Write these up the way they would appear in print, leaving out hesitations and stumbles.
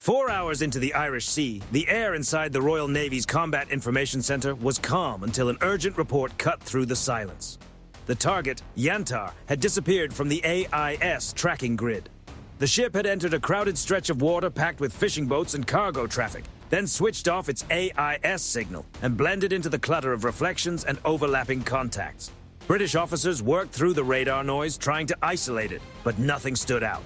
4 hours into the Irish Sea, the air inside the Royal Navy's Combat Information Center was calm until an urgent report cut through the silence. The target, Yantar, had disappeared from the AIS tracking grid. The ship had entered a crowded stretch of water packed with fishing boats and cargo traffic, then switched off its AIS signal and blended into the clutter of reflections and overlapping contacts. British officers worked through the radar noise trying to isolate it, but nothing stood out.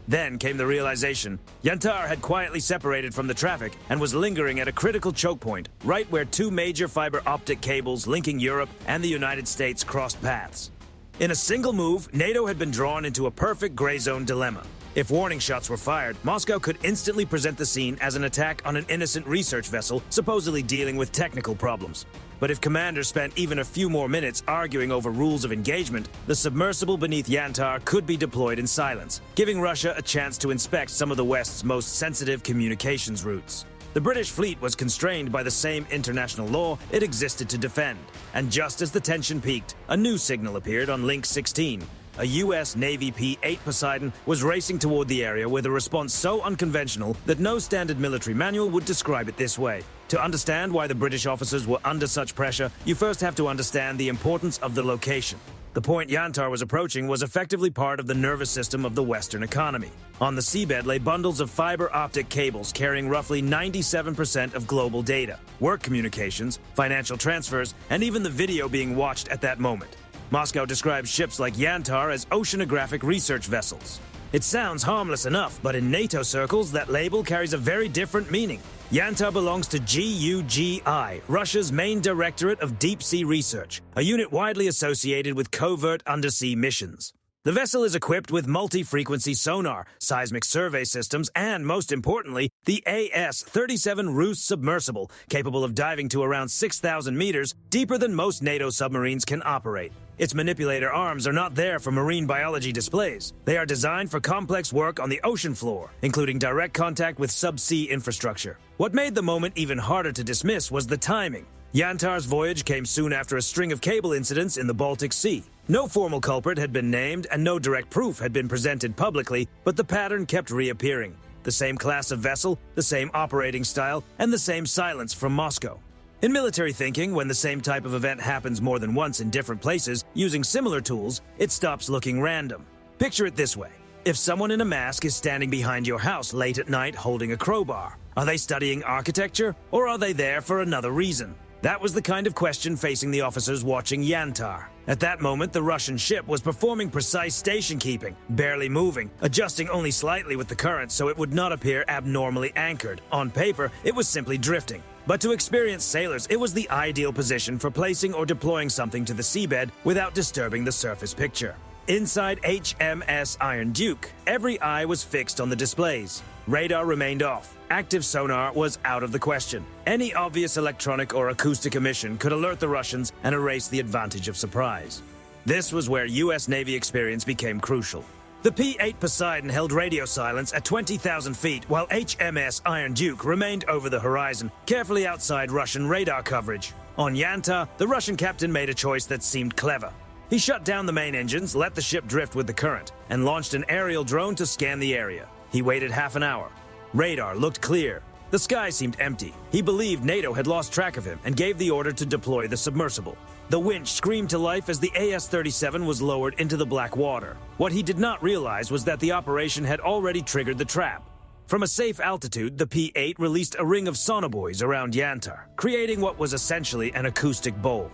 Then came the realization Yantar had quietly separated from the traffic and was lingering at a critical choke point, right where two major fiber optic cables linking Europe and the United States crossed paths. In a single move, NATO had been drawn into a perfect gray zone dilemma. If warning shots were fired, Moscow could instantly present the scene as an attack on an innocent research vessel supposedly dealing with technical problems. But if commanders spent even a few more minutes arguing over rules of engagement, the submersible beneath Yantar could be deployed in silence, giving Russia a chance to inspect some of the West's most sensitive communications routes. The British fleet was constrained by the same international law it existed to defend, and just as the tension peaked, a new signal appeared on Link 16. A U.S. Navy P-8 Poseidon was racing toward the area with a response so unconventional that no standard military manual would describe it this way. To understand why the British officers were under such pressure, you first have to understand the importance of the location. The point Yantar was approaching was effectively part of the nervous system of the Western economy. On the seabed lay bundles of fiber optic cables carrying roughly 97% of global data, work communications, financial transfers, and even the video being watched at that moment. Moscow describes ships like Yantar as oceanographic research vessels. It sounds harmless enough, but in NATO circles, that label carries a very different meaning. Yantar belongs to GUGI, Russia's main directorate of deep-sea research, a unit widely associated with covert undersea missions. The vessel is equipped with multi-frequency sonar, seismic survey systems, and, most importantly, the AS-37 Rus submersible, capable of diving to around 6,000 meters, deeper than most NATO submarines can operate. Its manipulator arms are not there for marine biology displays. They are designed for complex work on the ocean floor, including direct contact with subsea infrastructure. What made the moment even harder to dismiss was the timing. Yantar's voyage came soon after a string of cable incidents in the Baltic Sea. No formal culprit had been named and no direct proof had been presented publicly, but the pattern kept reappearing. The same class of vessel, the same operating style, and the same silence from Moscow. In military thinking, when the same type of event happens more than once in different places, using similar tools, it stops looking random. Picture it this way. If someone in a mask is standing behind your house late at night holding a crowbar, are they studying architecture or are they there for another reason? That was the kind of question facing the officers watching Yantar. At that moment, the Russian ship was performing precise station keeping, barely moving, adjusting only slightly with the current so it would not appear abnormally anchored. On paper, it was simply drifting. But to experienced sailors, it was the ideal position for placing or deploying something to the seabed without disturbing the surface picture. Inside HMS Iron Duke, every eye was fixed on the displays. Radar remained off. Active sonar was out of the question. Any obvious electronic or acoustic emission could alert the Russians and erase the advantage of surprise. This was where U.S. Navy experience became crucial. The P-8 Poseidon held radio silence at 20,000 feet, while HMS Iron Duke remained over the horizon, carefully outside Russian radar coverage. On Yantar, the Russian captain made a choice that seemed clever. He shut down the main engines, let the ship drift with the current, and launched an aerial drone to scan the area. He waited half an hour. Radar looked clear. The sky seemed empty. He believed NATO had lost track of him and gave the order to deploy the submersible. The winch screamed to life as the AS-37 was lowered into the black water. What he did not realize was that the operation had already triggered the trap. From a safe altitude, the P-8 released a ring of sonobuoys around Yantar, creating what was essentially an acoustic bowl.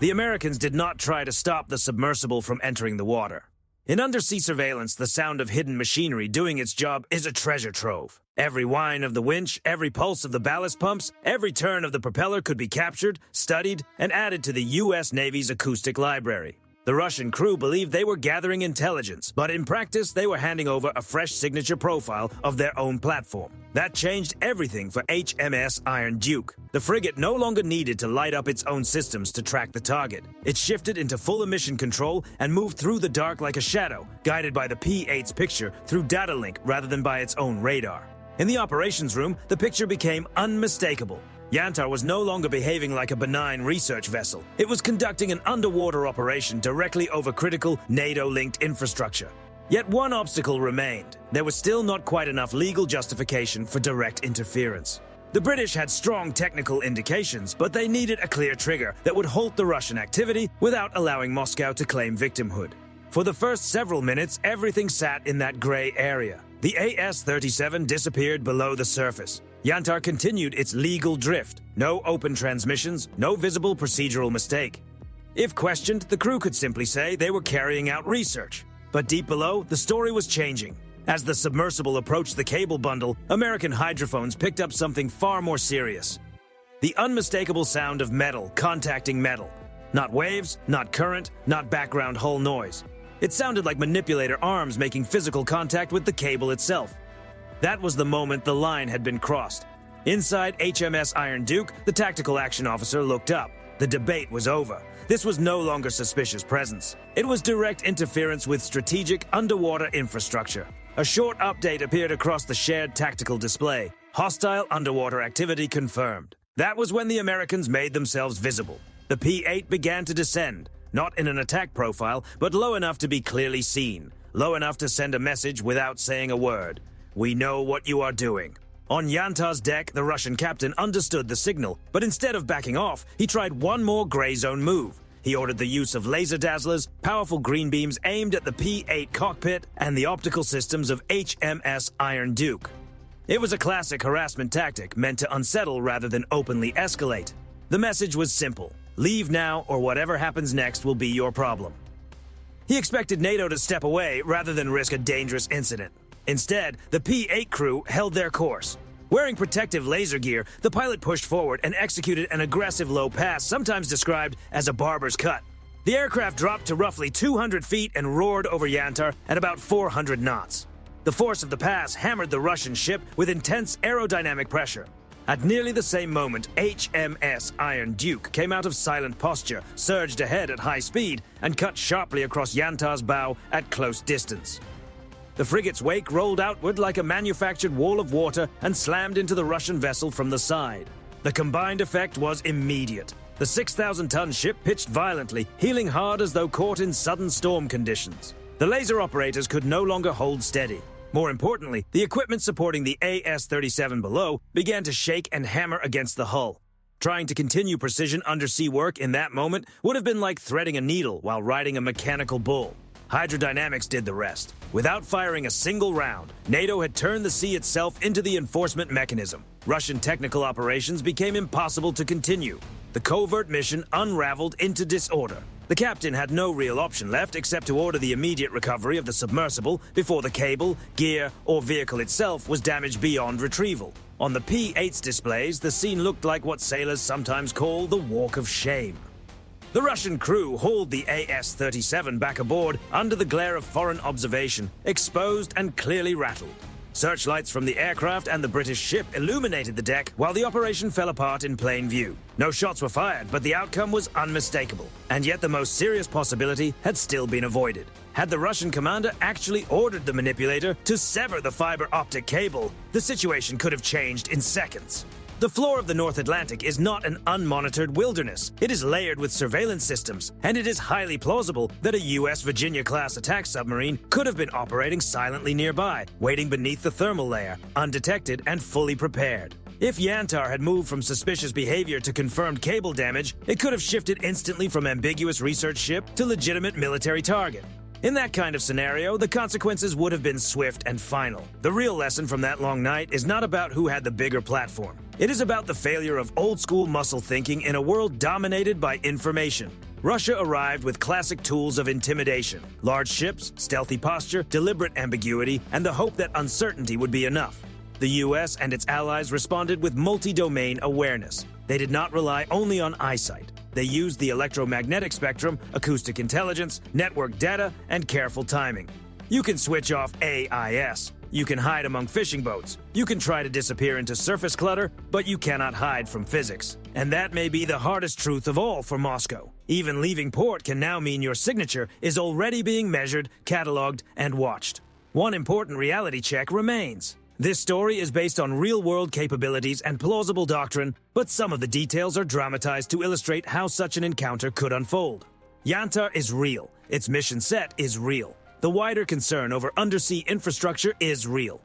The Americans did not try to stop the submersible from entering the water. In undersea surveillance, the sound of hidden machinery doing its job is a treasure trove. Every whine of the winch, every pulse of the ballast pumps, every turn of the propeller could be captured, studied, and added to the U.S. Navy's acoustic library. The Russian crew believed they were gathering intelligence, but in practice, they were handing over a fresh signature profile of their own platform. That changed everything for HMS Iron Duke. The frigate no longer needed to light up its own systems to track the target. It shifted into full emission control and moved through the dark like a shadow, guided by the P-8's picture through data link rather than by its own radar. In the operations room, the picture became unmistakable. Yantar was no longer behaving like a benign research vessel. It was conducting an underwater operation directly over critical NATO-linked infrastructure. Yet one obstacle remained. There was still not quite enough legal justification for direct interference. The British had strong technical indications, but they needed a clear trigger that would halt the Russian activity without allowing Moscow to claim victimhood. For the first several minutes, everything sat in that gray area. The AS-37 disappeared below the surface. Yantar continued its legal drift. No open transmissions, no visible procedural mistake. If questioned, the crew could simply say they were carrying out research. But deep below, the story was changing. As the submersible approached the cable bundle, American hydrophones picked up something far more serious. The unmistakable sound of metal contacting metal. Not waves, not current, not background hull noise. It sounded like manipulator arms making physical contact with the cable itself. That was the moment the line had been crossed. Inside HMS Iron Duke, the tactical action officer looked up. The debate was over. This was no longer suspicious presence. It was direct interference with strategic underwater infrastructure. A short update appeared across the shared tactical display. Hostile underwater activity confirmed. That was when the Americans made themselves visible. The P-8 began to descend, not in an attack profile, but low enough to be clearly seen. Low enough to send a message without saying a word. We know what you are doing. On Yantar's deck, the Russian captain understood the signal, but instead of backing off, he tried one more gray zone move. He ordered the use of laser dazzlers, powerful green beams aimed at the P-8 cockpit and the optical systems of HMS Iron Duke. It was a classic harassment tactic meant to unsettle rather than openly escalate. The message was simple. Leave now or whatever happens next will be your problem. He expected NATO to step away rather than risk a dangerous incident. Instead, the P-8 crew held their course. Wearing protective laser gear, the pilot pushed forward and executed an aggressive low pass, sometimes described as a barber's cut. The aircraft dropped to roughly 200 feet and roared over Yantar at about 400 knots. The force of the pass hammered the Russian ship with intense aerodynamic pressure. At nearly the same moment, HMS Iron Duke came out of silent posture, surged ahead at high speed, and cut sharply across Yantar's bow at close distance. The frigate's wake rolled outward like a manufactured wall of water and slammed into the Russian vessel from the side. The combined effect was immediate. The 6,000-ton ship pitched violently, heeling hard as though caught in sudden storm conditions. The laser operators could no longer hold steady. More importantly, the equipment supporting the AS-37 below began to shake and hammer against the hull. Trying to continue precision undersea work in that moment would have been like threading a needle while riding a mechanical bull. Hydrodynamics did the rest. Without firing a single round, NATO had turned the sea itself into the enforcement mechanism. Russian technical operations became impossible to continue. The covert mission unraveled into disorder. The captain had no real option left except to order the immediate recovery of the submersible before the cable, gear, or vehicle itself was damaged beyond retrieval. On the P-8's displays, the scene looked like what sailors sometimes call the walk of shame. The Russian crew hauled the AS-37 back aboard under the glare of foreign observation, exposed and clearly rattled. Searchlights from the aircraft and the British ship illuminated the deck while the operation fell apart in plain view. No shots were fired, but the outcome was unmistakable. And yet the most serious possibility had still been avoided. Had the Russian commander actually ordered the manipulator to sever the fiber optic cable, the situation could have changed in seconds. The floor of the North Atlantic is not an unmonitored wilderness. It is layered with surveillance systems, and it is highly plausible that a U.S. Virginia-class attack submarine could have been operating silently nearby, waiting beneath the thermal layer, undetected and fully prepared. If Yantar had moved from suspicious behavior to confirmed cable damage, it could have shifted instantly from ambiguous research ship to legitimate military target. In that kind of scenario, the consequences would have been swift and final. The real lesson from that long night is not about who had the bigger platform. It is about the failure of old-school muscle thinking in a world dominated by information. Russia arrived with classic tools of intimidation: large ships, stealthy posture, deliberate ambiguity, and the hope that uncertainty would be enough. The U.S. and its allies responded with multi-domain awareness. They did not rely only on eyesight. They used the electromagnetic spectrum, acoustic intelligence, network data, and careful timing. You can switch off AIS. You can hide among fishing boats. You can try to disappear into surface clutter, but you cannot hide from physics. And that may be the hardest truth of all for Moscow. Even leaving port can now mean your signature is already being measured, cataloged, and watched. One important reality check remains. This story is based on real-world capabilities and plausible doctrine, but some of the details are dramatized to illustrate how such an encounter could unfold. Yantar is real. Its mission set is real. the wider concern over undersea infrastructure is real.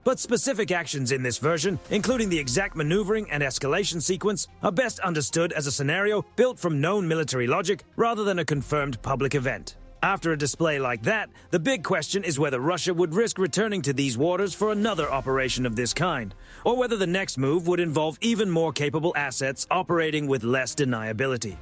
But specific actions in this version, including the exact maneuvering and escalation sequence, are best understood as a scenario built from known military logic rather than a confirmed public event. After a display like that, the big question is whether Russia would risk returning to these waters for another operation of this kind, or whether the next move would involve even more capable assets operating with less deniability.